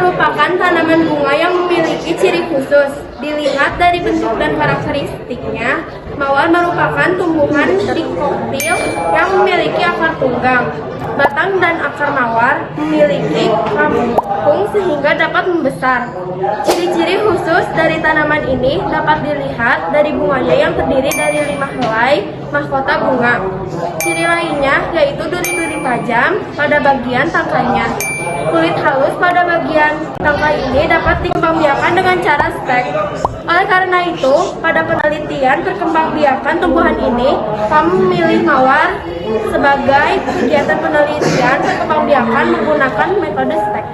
merupakan tanaman bunga yang memiliki ciri khusus. Dilihat dari bentuk dan karakteristiknya, mawar merupakan tumbuhan dikotil yang memiliki akar tunggang. Batang dan akar mawar memiliki kampung sehingga dapat membesar. Ciri-ciri khusus dari tanaman ini dapat dilihat dari bunganya yang terdiri dari 5 helai mahkota bunga. Ciri lainnya yaitu duri-duri tajam pada bagian tangkainya. Kulit halus pada bagian tangkai ini dapat dikembangbiakan dengan cara stek. Oleh karena itu, pada penelitian perkembangbiakan tumbuhan ini, kami memilih mawar sebagai kegiatan penelitian perkembangbiakan menggunakan metode stek.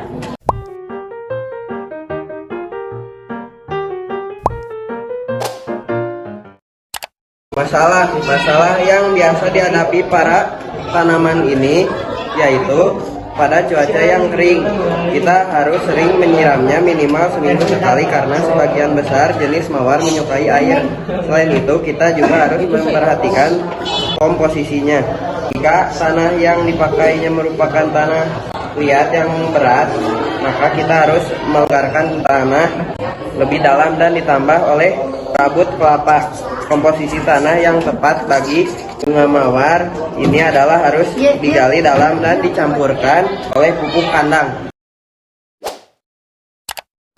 Masalah yang biasa dihadapi para tanaman ini yaitu pada cuaca yang kering. Kita harus sering menyiramnya minimal seminggu sekali karena sebagian besar jenis mawar menyukai air. Selain itu, kita juga harus memperhatikan komposisinya. Jika tanah yang dipakainya merupakan tanah liat yang berat, maka kita harus melonggarkan tanah lebih dalam dan ditambah oleh rabut kelapa. Komposisi tanah yang tepat bagi bunga mawar ini adalah harus digali dalam dan dicampurkan oleh pupuk kandang.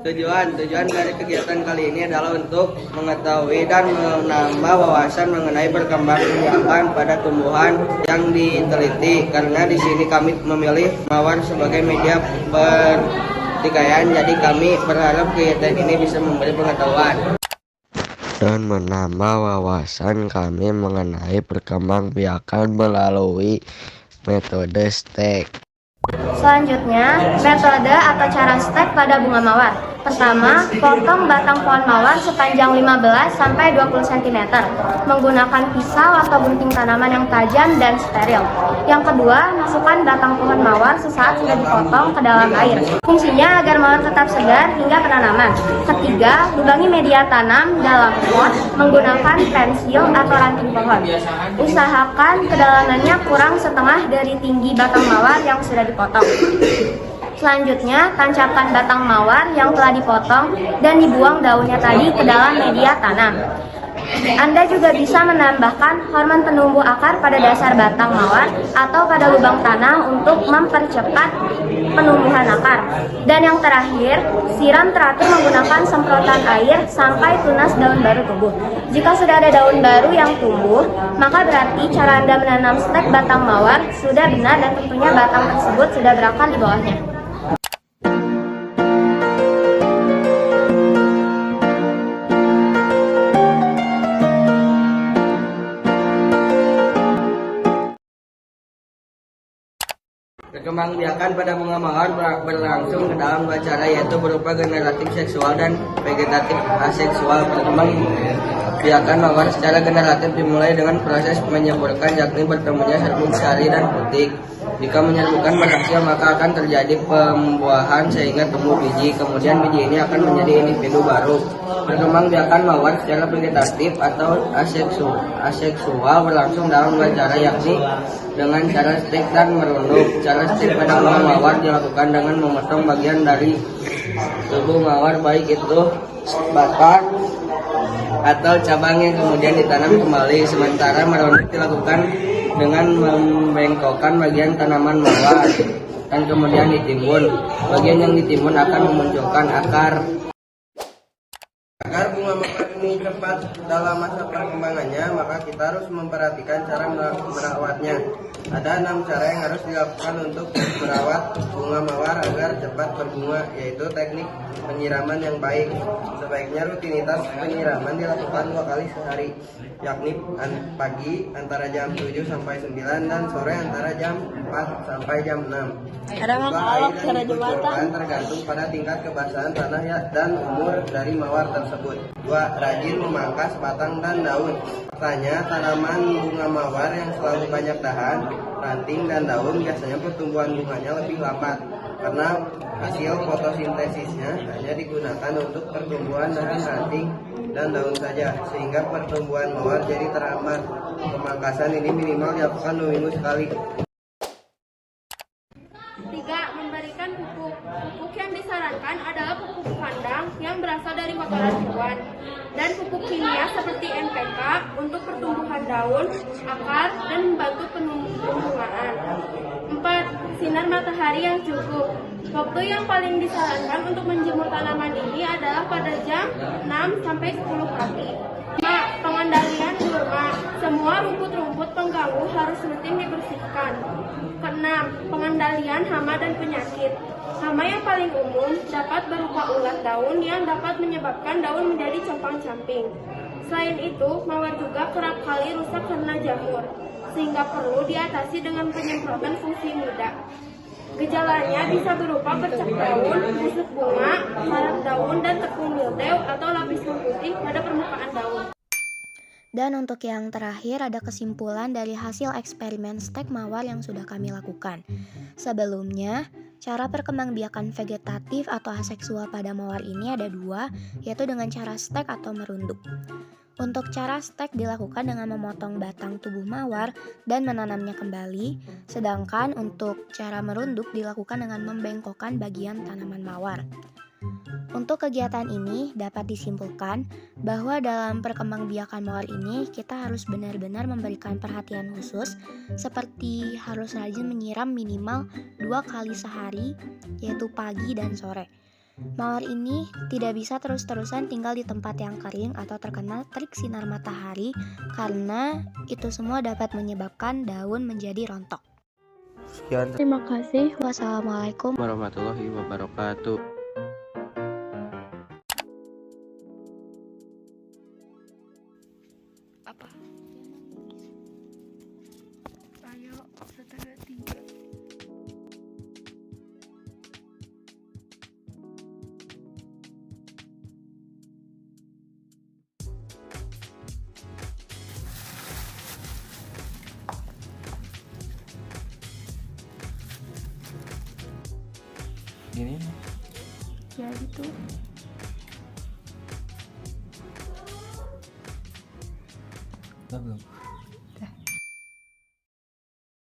Tujuan dari kegiatan kali ini adalah untuk mengetahui dan menambah wawasan mengenai perkembangan pada tumbuhan yang diteliti. Karena di sini kami memilih mawar sebagai media pertikaian, jadi kami berharap kegiatan ini bisa memberi pengetahuan dan menambah wawasan kami mengenai perkembangbiakan melalui metode stek. Selanjutnya, metode atau cara stek pada bunga mawar. Pertama, potong batang pohon mawar sepanjang 15 sampai 20 cm menggunakan pisau atau gunting tanaman yang tajam dan steril. Yang kedua, masukkan batang pohon mawar sesaat sudah dipotong ke dalam air. Fungsinya agar mawar tetap segar hingga penanaman. Ketiga, lubangi media tanam dalam pot menggunakan pensil atau ranting pohon. Usahakan kedalamannya kurang setengah dari tinggi batang mawar yang sudah dipotong. Selanjutnya, tancapkan batang mawar yang telah dipotong dan dibuang daunnya tadi ke dalam media tanam. Anda juga bisa menambahkan hormon penumbuh akar pada dasar batang mawar atau pada lubang tanah untuk mempercepat penumbuhan akar. Dan yang terakhir, siram teratur menggunakan semprotan air sampai tunas daun baru tumbuh. Jika sudah ada daun baru yang tumbuh, maka berarti cara Anda menanam stek batang mawar sudah benar dan tentunya batang tersebut sudah berakar di bawahnya. Perkembangbiakan pada bunga mawar berlangsung ke dalam dua cara, yaitu berupa generatif seksual dan vegetatif aseksual. Perkembangbiakan mawar secara generatif dimulai dengan proses menyerbukan, yakni bertemunya serbuk sari dan putik. Jika menyerbukan berhasil, maka akan terjadi pembuahan sehingga tumbuh biji. Kemudian biji ini akan menjadi individu baru. Perkembangbiakan mawar secara vegetatif atau aseksual berlangsung dalam dua cara, yakni dengan cara stek dan merunduk. Cara stek pada bunga mawar dilakukan dengan memotong bagian dari tubuh mawar, baik itu batang atau cabangnya, kemudian ditanam kembali. Sementara merunduk dilakukan dengan membengkokkan bagian tanaman mawar dan kemudian ditimbun. Bagian yang ditimbun akan memunculkan akar. Agar bunga mawar ini cepat dalam masa perkembangannya, maka kita harus memperhatikan cara merawatnya. Ada 6 cara yang harus dilakukan untuk merawat bunga mawar agar cepat berbunga, yaitu teknik penyiraman yang baik. Sebaiknya rutinitas penyiraman dilakukan 2 kali sehari, yakni pagi antara jam 7 sampai 9 dan sore antara jam 4 sampai jam 6. Ada air yang dikucurkan tergantung pada tingkat kebasahan tanah dan umur dari mawar tersebut. 2. Rajin memangkas batang dan daun. Faktanya, tanaman bunga mawar yang selalu banyak dahan, ranting, dan daun biasanya pertumbuhan bunganya lebih lambat karena hasil fotosintesisnya hanya digunakan untuk pertumbuhan dahan, ranting, dan daun saja, sehingga pertumbuhan mawar jadi terhambat. Pemangkasan ini minimal dilakukan 2 minggu sekali. 3. Memberikan pupuk. Pupuk yang disarankan kotoran hewan, dan pupuk kimia seperti NPK untuk pertumbuhan daun, akar, dan membantu pembungaan. 4. Sinar matahari yang cukup. Waktu yang paling disarankan untuk menjemur tanaman ini adalah pada jam 6 sampai 10 pagi. 5. Pengendalian gurma. Semua rumput-rumput pengganggu harus rutin dibersihkan. 6. Pengendalian hama dan penyakit. Hama yang paling umum dapat berupa ulat daun yang dapat menyebabkan daun menjadi compang-camping. Selain itu, mawar juga kerap kali rusak karena jamur, sehingga perlu diatasi dengan penyemprotan fungsi muda. Gejalanya bisa berupa bercak daun, busuk bunga, karat daun, dan tepung mildew atau lapisan putih pada permukaan daun. Dan untuk yang terakhir ada kesimpulan dari hasil eksperimen stek mawar yang sudah kami lakukan. Sebelumnya, cara perkembangbiakan vegetatif atau aseksual pada mawar ini ada 2, yaitu dengan cara stek atau merunduk. Untuk cara stek dilakukan dengan memotong batang tubuh mawar dan menanamnya kembali, sedangkan untuk cara merunduk dilakukan dengan membengkokkan bagian tanaman mawar. Untuk kegiatan ini dapat disimpulkan bahwa dalam perkembangbiakan mawar ini kita harus benar-benar memberikan perhatian khusus, seperti harus rajin menyiram minimal 2 kali sehari, yaitu pagi dan sore. Mawar ini tidak bisa terus-terusan tinggal di tempat yang kering atau terkena terik sinar matahari, karena itu semua dapat menyebabkan daun menjadi rontok. Sekian, Terima kasih. Wassalamualaikum warahmatullahi wabarakatuh. Apa? Ayo, setengah 3. Gini, Ya gitu. belum.